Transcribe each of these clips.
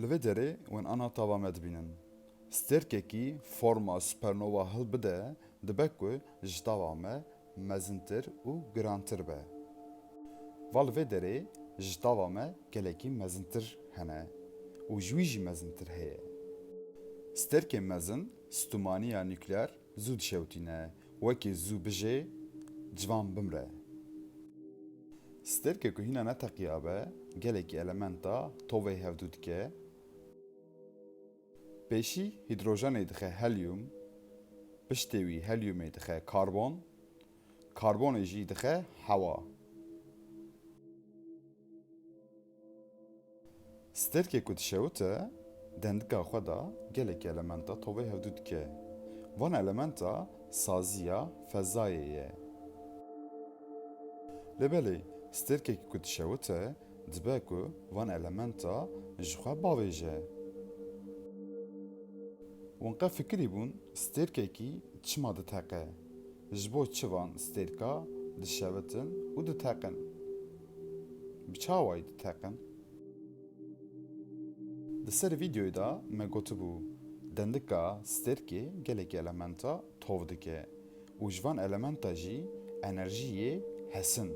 Li vê derê wên ana tava me dibînin. Stêrkekî forma supernova hilbide dibe ku ji tava me mezintir û girantir be. Va li vê derê ji tava me gelekî mezintir hene û ji wî jî mezintir heye. Stêrkên mezin stûmaniya nükleer zû dişewtîne, wekî zû bijê civan bimre. Stêrkê ku hîna neteqiya be, gelekî elementa tovê hevdû dike. Pêşî hîdrojenê dixe helyum, piştê wî helyumê dixe karbon, karbonê jî dixe hewa. Stêrkê ku dişewite, dendika xwe da gelekî elementa tovê hevdû dike. Van elementa saziya fezayê ye. Lêbelê stêrkekî ku dişewite, dibe ku van elementa ji xwe bavêje. Wan qe fikirî bûn stêrkekî çima diteqe, ji bo çi van stêrka dişewitin û diteqin? Bi çawayî diteqin? Di ser vîdyoyê da me gotibû dendika stêrkê gelekî elementa tov dike û ji van elementa jî enerjiyê hesin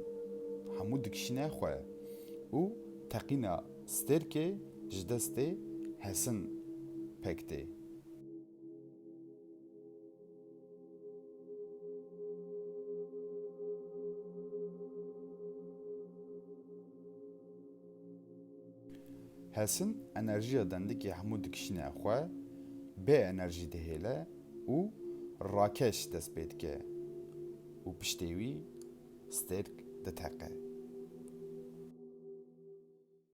hemû dikişîne xwe û teqîna stêrkê ji destê hesin pek tê. Hesin enerjiya dendikê hemû dikişînê xwe bê enerjî dihêle û rakeş dest pê dike û piştê wî stêrk diteqe.